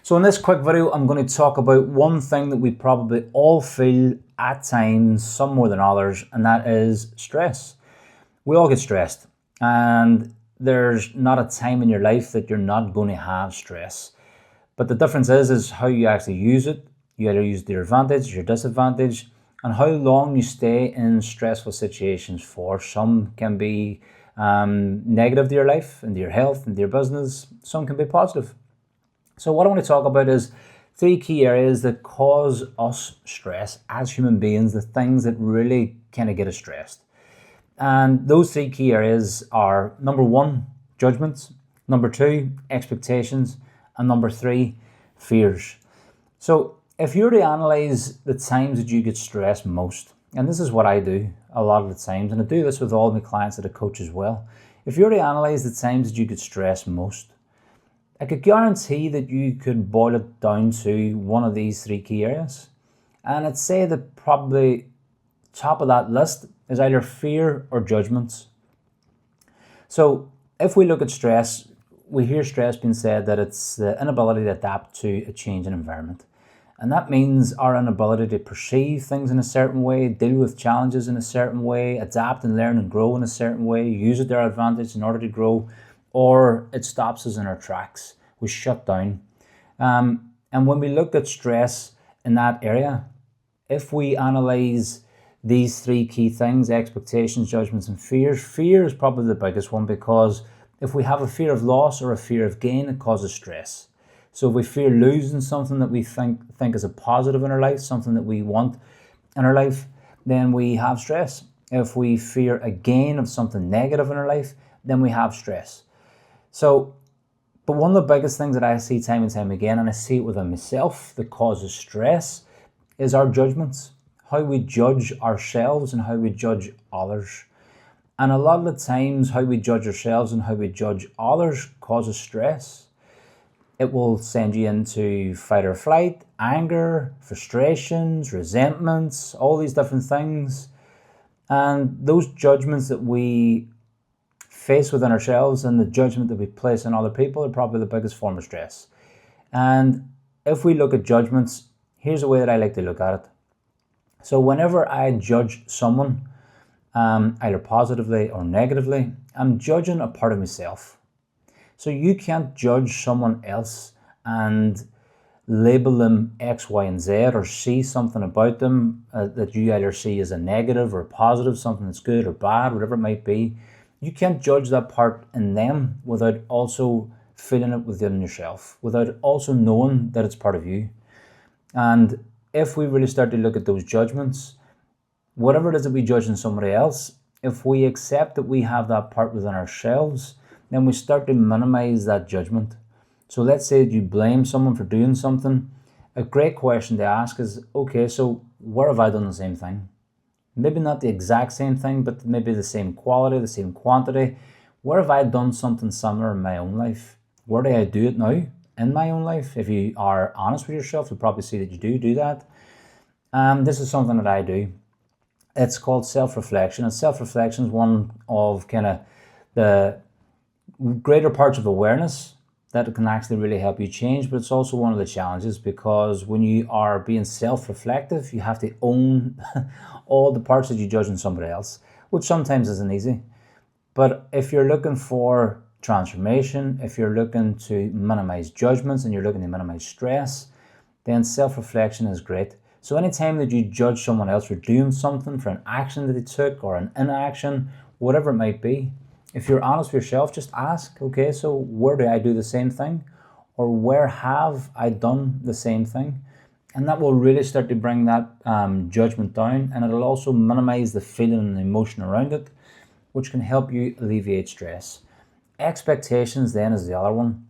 So in this quick video, I'm going to talk about one thing that we probably all feel at times, some more than others, and that is stress. We all get stressed, and there's not a time in your life that you're not going to have stress. But the difference is how you actually use it. You either use it to your advantage, your disadvantage, and how long you stay in stressful situations for. Some can be negative to your life, and to your health, and to your business. Some can be positive. So what I want to talk about is 3 key areas that cause us stress as human beings, the things that really kind of get us stressed. And those 3 key areas are: number 1, judgments; number 2, expectations; and number 3, fears. So if you were to analyze the times that you get stressed most, and this is what I do a lot of the times, and I do this with all my clients that I coach as well. If you were to analyze the times that you get stressed most, I could guarantee that you could boil it down to one of these 3 key areas. And I'd say that probably top of that list is either fear or judgments. So if we look at stress, we hear stress being said that it's the inability to adapt to a changing environment. And that means our inability to perceive things in a certain way, deal with challenges in a certain way, adapt and learn and grow in a certain way, use it to our advantage in order to grow, or it stops us in our tracks. We shut down. And when we look at stress in that area, if we analyze these 3 key things, expectations, judgments, and fears, fear is probably the biggest one, because if we have a fear of loss or a fear of gain, it causes stress. So if we fear losing something that we think is a positive in our life, something that we want in our life, then we have stress. If we fear a gain of something negative in our life, then we have stress. So, but one of the biggest things that I see time and time again, and I see it within myself, that causes stress is our judgments, how we judge ourselves and how we judge others. And a lot of the times, how we judge ourselves and how we judge others causes stress. It will send you into fight or flight, anger, frustrations, resentments, all these different things. And those judgments that we face within ourselves and the judgment that we place on other people are probably the biggest form of stress. And if we look at judgments, here's a way that I like to look at it. So whenever I judge someone, either positively or negatively, I'm judging a part of myself. So you can't judge someone else and label them X, Y, and Z, or see something about them that you either see as a negative or a positive, something that's good or bad, whatever it might be. You can't judge that part in them without also feeling it within yourself, without also knowing that it's part of you. And if we really start to look at those judgments, whatever it is that we judge in somebody else, if we accept that we have that part within ourselves, then we start to minimize that judgment. So let's say that you blame someone for doing something. A great question to ask is, okay, so where have I done the same thing? Maybe not the exact same thing, but maybe the same quality, the same quantity. Where have I done something similar in my own life? Where do I do it now in my own life? If you are honest with yourself, you'll probably see that you do that. This is something that I do. It's called self-reflection. And self-reflection is one of kind of the greater parts of awareness that can actually really help you change, but it's also one of the challenges, because when you are being self-reflective, you have to own all the parts that you judge in somebody else, which sometimes isn't easy. But if you're looking for transformation, if you're looking to minimize judgments and you're looking to minimize stress, then self-reflection is great. So anytime that you judge someone else for doing something, for an action that they took or an inaction, whatever it might be, if you're honest with yourself, just ask, okay, so where do I do the same thing? Or where have I done the same thing? And that will really start to bring that judgment down, and it'll also minimize the feeling and the emotion around it, which can help you alleviate stress. Expectations then is the other one.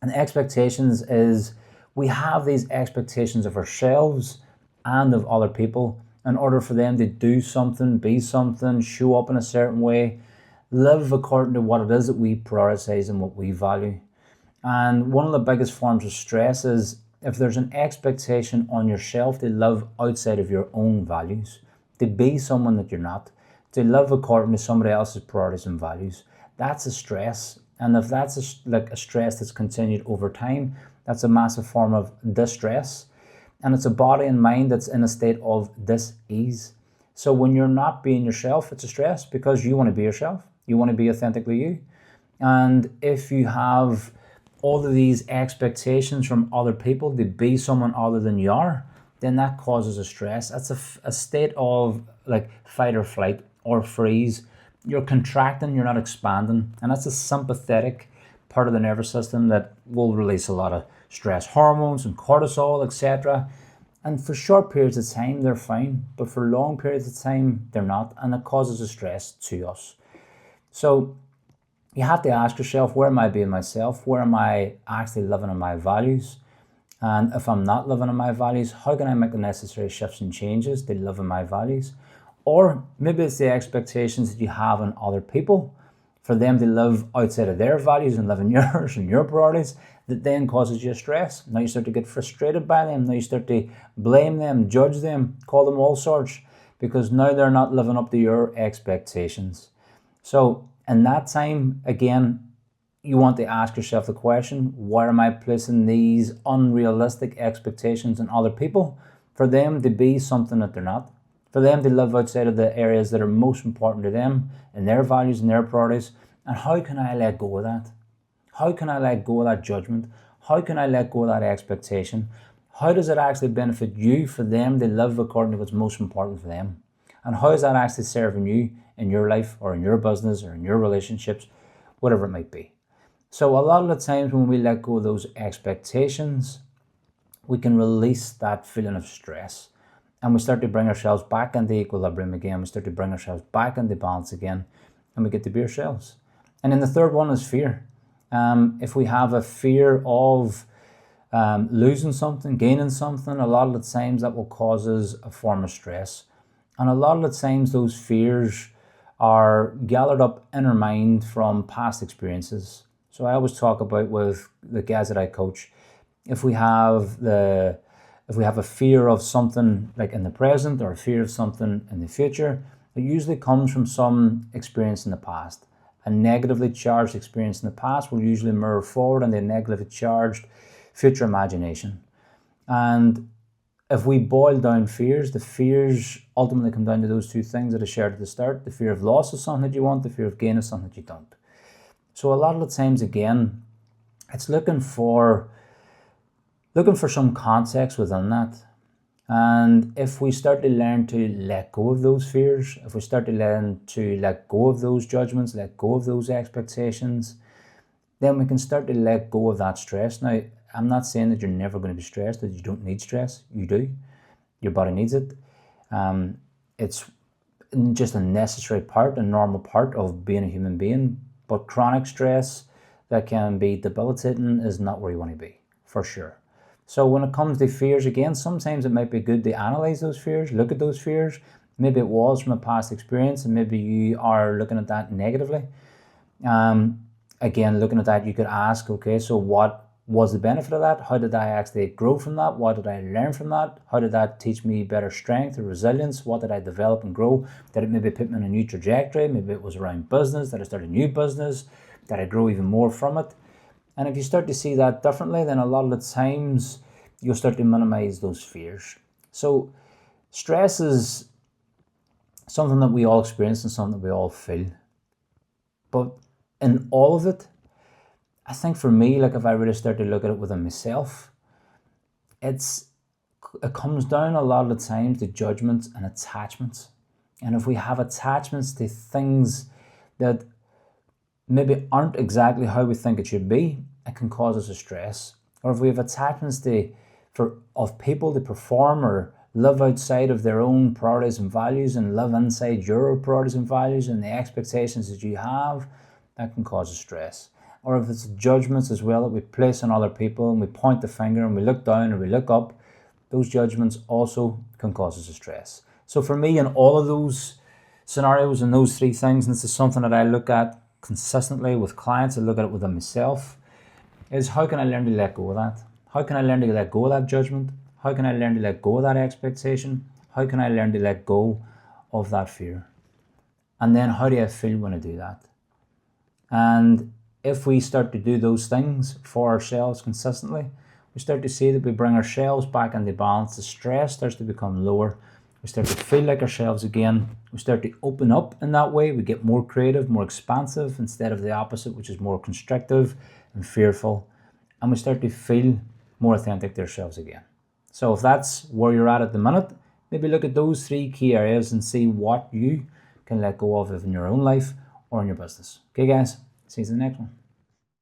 And expectations is, we have these expectations of ourselves and of other people in order for them to do something, be something, show up in a certain way, live according to what it is that we prioritize and what we value. And one of the biggest forms of stress is if there's an expectation on yourself to live outside of your own values, to be someone that you're not, to live according to somebody else's priorities and values. That's a stress. And if that's a stress that's continued over time, That's a massive form of distress. And it's a body and mind that's in a state of dis-ease. So when you're not being yourself, it's a stress because you want to be yourself. You want to be authentically you. And if you have all of these expectations from other people to be someone other than you are, then that causes a stress. That's a state of like fight or flight or freeze. You're contracting, you're not expanding. And that's a sympathetic part of the nervous system that will release a lot of stress hormones and cortisol, etc. And for short periods of time, they're fine. But for long periods of time, they're not. And it causes a stress to us. So you have to ask yourself, where am I being myself? Where am I actually living on my values? And if I'm not living on my values, how can I make the necessary shifts and changes to live on my values? Or maybe it's the expectations that you have on other people for them to live outside of their values and live in yours and your priorities that then causes you stress. Now you start to get frustrated by them. Now you start to blame them, judge them, call them all sorts because now they're not living up to your expectations. So in that time, again, you want to ask yourself the question, why am I placing these unrealistic expectations on other people for them to be something that they're not? For them to live outside of the areas that are most important to them and their values and their priorities. And how can I let go of that? How can I let go of that judgment? How can I let go of that expectation? How does it actually benefit you for them to live according to what's most important for them? And how is that actually serving you in your life or in your business or in your relationships, whatever it might be? So a lot of the times when we let go of those expectations, we can release that feeling of stress and we start to bring ourselves back into equilibrium again. We start to bring ourselves back into balance again and we get to be ourselves. And then the third one is fear. If we have a fear of losing something, gaining something, a lot of the times that will cause us a form of stress. And a lot of the times those fears are gathered up in our mind from past experiences. So I always talk about with the guys that I coach, if we have a fear of something like in the present or a fear of something in the future, it usually comes from some experience in the past. A negatively charged experience in the past will usually mirror forward in the negatively charged future imagination. And if we boil down fears, the fears ultimately come down to those two things that I shared at the start. The fear of loss of something that you want, the fear of gain of something that you don't. So a lot of the times, again, it's looking for some context within that. And if we start to learn to let go of those fears, if we start to learn to let go of those judgments, let go of those expectations, then we can start to let go of that stress. Now, I'm not saying that you're never going to be stressed, that you don't need stress. You do. Your body needs it. It's just a necessary part, a normal part of being a human being. But chronic stress that can be debilitating is not where you want to be, for sure. So when it comes to fears, again, sometimes it might be good to analyze those fears, look at those fears. Maybe it was from a past experience and maybe you are looking at that negatively. Again, looking at that, you could ask, okay, so what was the benefit of that? How did I actually grow from that? What did I learn from that? How did that teach me better strength or resilience? What did I develop and grow? Did it maybe put me on a new trajectory? Maybe it was around business. Did I start a new business? Did I grow even more from it? And if you start to see that differently, then a lot of the times you'll start to minimize those fears. So stress is something that we all experience and something that we all feel. But in all of it, I think for me, like if I really start to look at it within myself, it comes down a lot of the time to judgments and attachments. And if we have attachments to things that maybe aren't exactly how we think it should be, it can cause us a stress. Or if we have attachments of people to perform or live outside of their own priorities and values and live inside your priorities and values and the expectations that you have, that can cause us stress. Or if it's judgments as well that we place on other people and we point the finger and we look down or we look up, those judgments also can cause us a stress. So for me, in all of those scenarios and those three things, and this is something that I look at consistently with clients, I look at it within myself, is how can I learn to let go of that? How can I learn to let go of that judgment? How can I learn to let go of that expectation? How can I learn to let go of that fear? And then how do I feel when I do that? And if we start to do those things for ourselves consistently, we start to see that we bring ourselves back into balance. The stress starts to become lower. We start to feel like ourselves again. We start to open up in that way. We get more creative, more expansive, instead of the opposite, which is more constrictive and fearful. And we start to feel more authentic to ourselves again. So if that's where you're at the minute, maybe look at those 3 key areas and see what you can let go of in your own life or in your business. Okay, guys, see you in the next one.